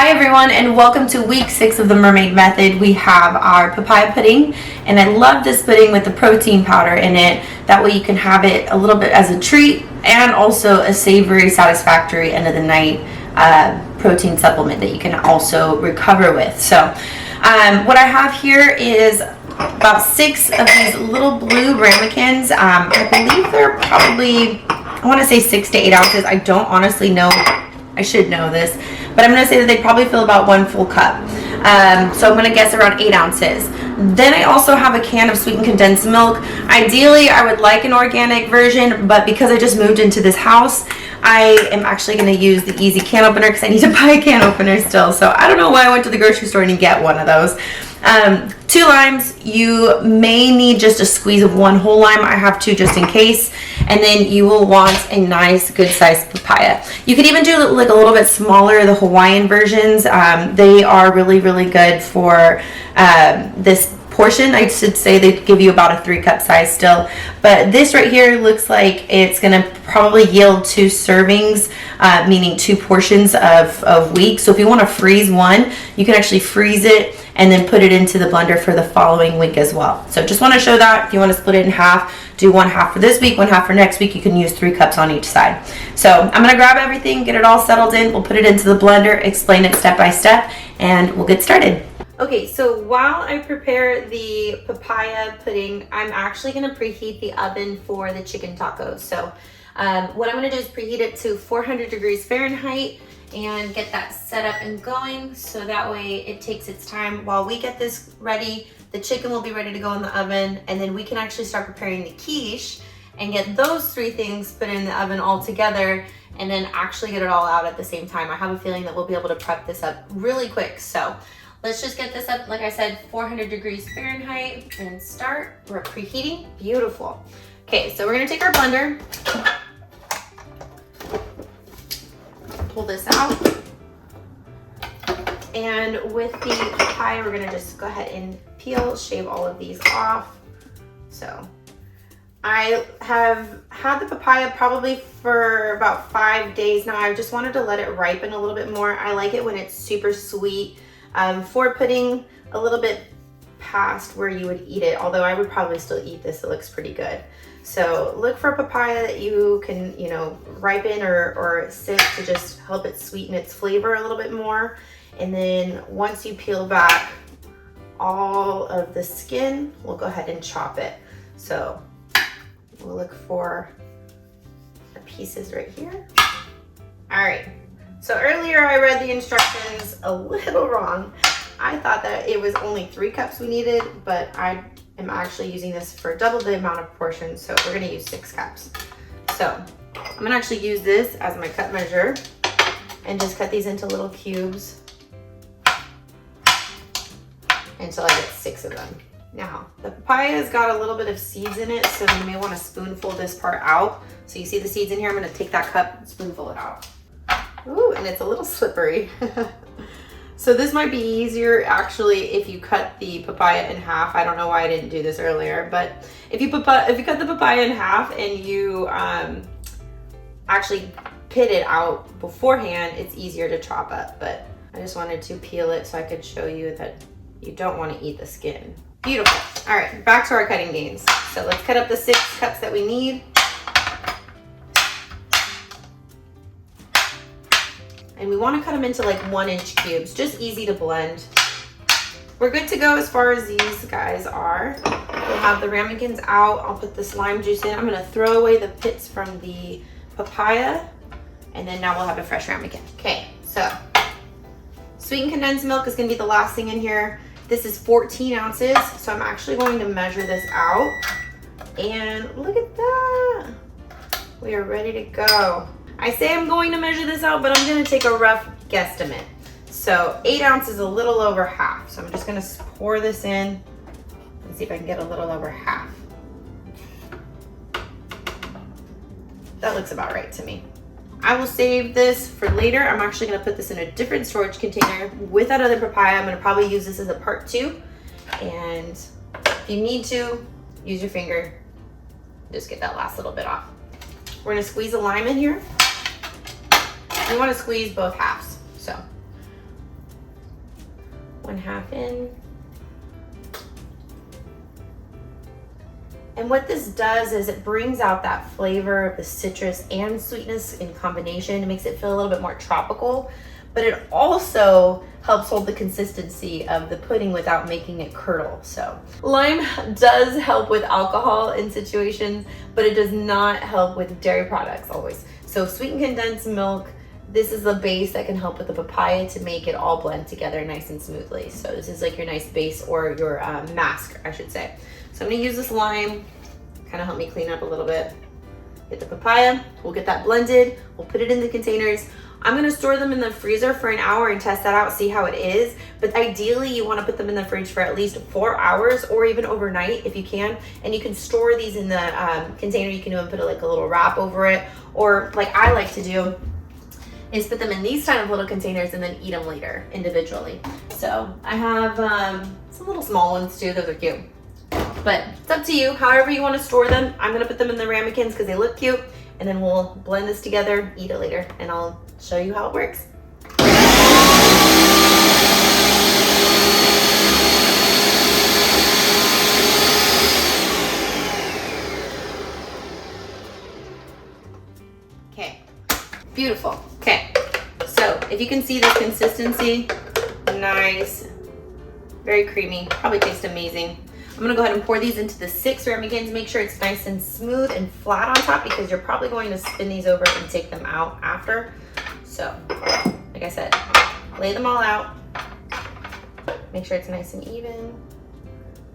Hi everyone, and welcome to week 6 of the mermaid method. We have our papaya pudding, and I love this pudding with the protein powder in it. That way you can have it a little bit as a treat and also a savory, satisfactory end of the night protein supplement that you can also recover with. So what I have here is about 6 of these little blue ramekins. I believe they're probably, I want to say 6 to 8 ounces. I don't honestly know. I should know this, but I'm going to say that they probably fill about 1 full cup. So I'm going to guess around 8 ounces. Then I also have a can of sweetened condensed milk. Ideally, I would like an organic version, but because I just moved into this house, I am actually going to use the easy can opener because I need to buy a can opener still. So I don't know why I went to the grocery store and didn't get one of those. 2 limes. You may need just a squeeze of 1 whole lime. I have 2 just in case. And then you will want a nice, good sized papaya. You could even do like a little bit smaller, the Hawaiian versions. They are really, really good for this portion. I should say they give you about a 3-cup size still, but this right here looks like it's gonna probably yield 2 servings, meaning 2 portions of week. So if you want to freeze one, you can actually freeze it and then put it into the blender for the following week as well. So just want to show that if you want to split it in half, do 1 half for this week, 1 half for next week. You can use 3 cups on each side. So I'm gonna grab everything, get it all settled in. We'll put it into the blender, explain it step by step, and we'll get started. Okay, so while I prepare the papaya pudding, I'm actually gonna preheat the oven for the chicken tacos. So what I'm gonna do is preheat it to 400 degrees Fahrenheit and get that set up and going, so that way it takes its time. While we get this ready, the chicken will be ready to go in the oven, and then we can actually start preparing the quiche and get those 3 things put in the oven all together, and then actually get it all out at the same time. I have a feeling that we'll be able to prep this up really quick. So let's just get this up, like I said, 400 degrees Fahrenheit and start. We're preheating. Beautiful. Okay, so we're gonna take our blender, pull this out, and with the papaya, we're gonna just go ahead and peel, shave all of these off. So I have had the papaya probably for about 5 days now. I just wanted to let it ripen a little bit more. I like it when it's super sweet. For pudding a little bit past where you would eat it, although I would probably still eat this. It looks pretty good. So look for a papaya that you can, ripen or sift to just help it sweeten its flavor a little bit more. And then once you peel back all of the skin, we'll go ahead and chop it. So we'll look for the pieces right here. All right. So earlier I read the instructions a little wrong. I thought that it was only 3 cups we needed, but I am actually using this for double the amount of portions, so we're gonna use 6 cups. So I'm gonna actually use this as my cup measure and just cut these into little cubes until I get 6 of them. Now, the papaya has got a little bit of seeds in it, so you may wanna spoonful this part out. So you see the seeds in here? I'm gonna take that cup and spoonful it out. Ooh, and it's a little slippery. So this might be easier actually if you cut the papaya in half. I don't know why I didn't do this earlier, but if you cut the papaya in half and you actually pit it out beforehand, it's easier to chop up. But I just wanted to peel it so I could show you that you don't want to eat the skin. Beautiful. All right, back to our cutting games. So let's cut up the 6 cups that we need. And we want to cut them into like 1-inch cubes, just easy to blend. We're good to go as far as these guys are. We'll have the ramekins out. I'll put this lime juice in. I'm gonna throw away the pits from the papaya, and then now we'll have a fresh ramekin. Okay, so sweetened condensed milk is gonna be the last thing in here. This is 14 ounces, so I'm actually going to measure this out. And look at that. We are ready to go. I say I'm going to measure this out, but I'm gonna take a rough guesstimate. So 8 ounces, a little over half. So I'm just gonna pour this in and see if I can get a little over half. That looks about right to me. I will save this for later. I'm actually gonna put this in a different storage container with that other papaya. I'm gonna probably use this as a part 2. And if you need to, use your finger, just get that last little bit off. We're gonna squeeze a lime in here. You want to squeeze both halves. So 1/2 in. And what this does is it brings out that flavor of the citrus and sweetness in combination. It makes it feel a little bit more tropical, but it also helps hold the consistency of the pudding without making it curdle. So lime does help with alcohol in situations, but it does not help with dairy products always. So sweetened condensed milk, this is the base that can help with the papaya to make it all blend together nice and smoothly. So this is like your nice base, or your mask, I should say. So I'm gonna use this lime, kind of help me clean up a little bit. Get the papaya, we'll get that blended, we'll put it in the containers. I'm gonna store them in the freezer for an hour and test that out, see how it is. But ideally you wanna put them in the fridge for at least 4 hours, or even overnight if you can. And you can store these in the container. You can even put like a little wrap over it, or like I like to do, is put them in these kind of little containers and then eat them later individually. So I have some little small ones too, those are cute. But it's up to you, however you want to store them. I'm gonna put them in the ramekins because they look cute, and then we'll blend this together, eat it later, and I'll show you how it works. Okay, beautiful. Okay, so if you can see the consistency, nice, very creamy, probably tastes amazing. I'm gonna go ahead and pour these into the 6 ramekins. Make sure it's nice and smooth and flat on top, because you're probably going to spin these over and take them out after. So, like I said, lay them all out. Make sure it's nice and even.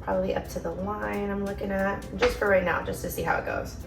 Probably up to the line I'm looking at, just for right now, just to see how it goes.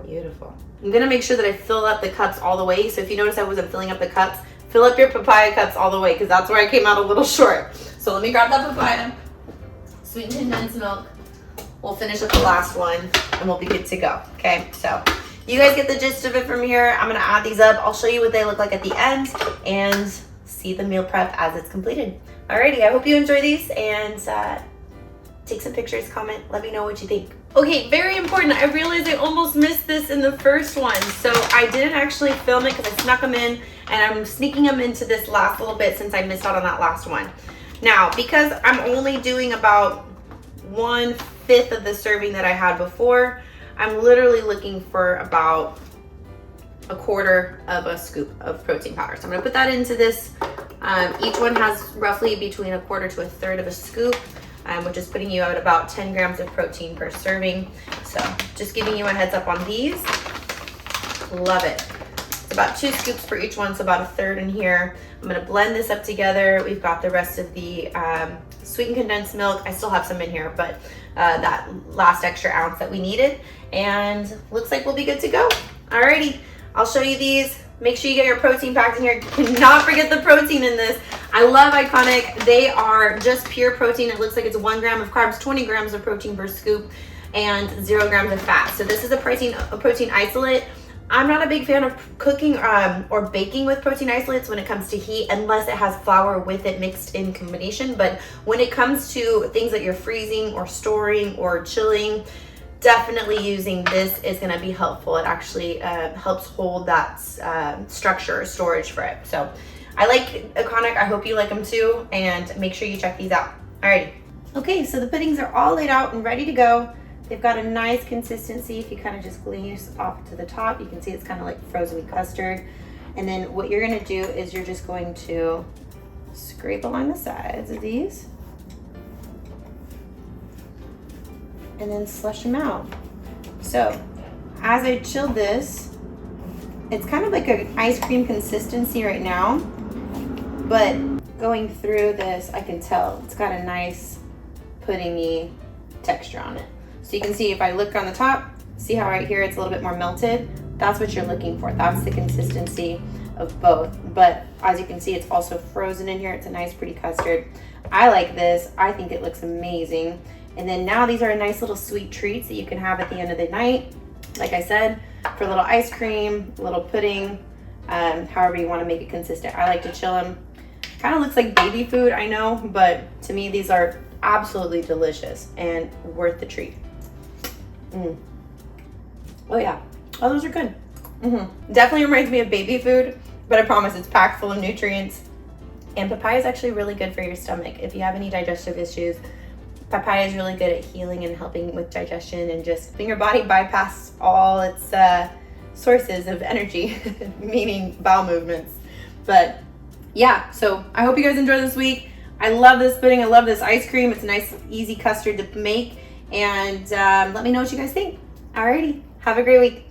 Beautiful. I'm gonna make sure that I fill up the cups all the way. So if you notice I wasn't filling up the cups, fill up your papaya cups all the way, because that's where I came out a little short. So let me grab that papaya, sweetened condensed milk. We'll finish up the last one and we'll be good to go. Okay, so you guys get the gist of it from here. I'm gonna add these up. I'll show you what they look like at the end and see the meal prep as it's completed. Alrighty, I hope you enjoy these, and take some pictures, comment, let me know what you think. Okay, very important. I realized I almost missed this in the first one. So I didn't actually film it because I snuck them in, and I'm sneaking them into this last little bit since I missed out on that last one. Now, because I'm only doing about 1/5 of the serving that I had before, I'm literally looking for about 1/4 of a scoop of protein powder. So I'm gonna put that into this. Each one has roughly between 1/4 to 1/3 of a scoop. Which is putting you at about 10 grams of protein per serving. So just giving you a heads up on these. Love it. It's about 2 scoops for each one, so about 1/3 in here. I'm gonna blend this up together. We've got the rest of the sweetened condensed milk. I still have some in here, but that last extra ounce that we needed. And looks like we'll be good to go. Alrighty, I'll show you these. Make sure you get your protein packed in here. Cannot forget the protein in this. I love Iconic. They are just pure protein. It looks like it's 1 gram of carbs, 20 grams of protein per scoop, and 0 grams of fat. So this is a protein isolate. I'm not a big fan of cooking or baking with protein isolates when it comes to heat, unless it has flour with it mixed in combination. But when it comes to things that you're freezing or storing or chilling, definitely using this is going to be helpful. It actually helps hold that structure or storage for it. So I like Iconic. I hope you like them too, and make sure you check these out. Alrighty. Okay, so the puddings are all laid out and ready to go. They've got a nice consistency. If you kind of just glaze off to the top, you can see it's kind of like frozen custard. And then what you're going to do is you're just going to scrape along the sides of these and then slush them out. So as I chilled this, it's kind of like an ice cream consistency right now, but going through this, I can tell it's got a nice puddingy texture on it. So you can see if I look on the top, see how right here it's a little bit more melted? That's what you're looking for. That's the consistency of both. But as you can see, it's also frozen in here. It's a nice pretty custard. I like this. I think it looks amazing. And then now these are nice little sweet treats that you can have at the end of the night. Like I said, for a little ice cream, a little pudding, however you want to make it consistent. I like to chill them. Kind of looks like baby food, I know, but to me these are absolutely delicious and worth the treat. Oh yeah, oh, those are good. Definitely reminds me of baby food, but I promise it's packed full of nutrients. And papaya is actually really good for your stomach. If you have any digestive issues, papaya is really good at healing and helping with digestion and just letting your body bypass all its sources of energy, meaning bowel movements. But yeah, so I hope you guys enjoy this week. I love this pudding. I love this ice cream. It's a nice, easy custard to make. And let me know what you guys think. Alrighty, have a great week.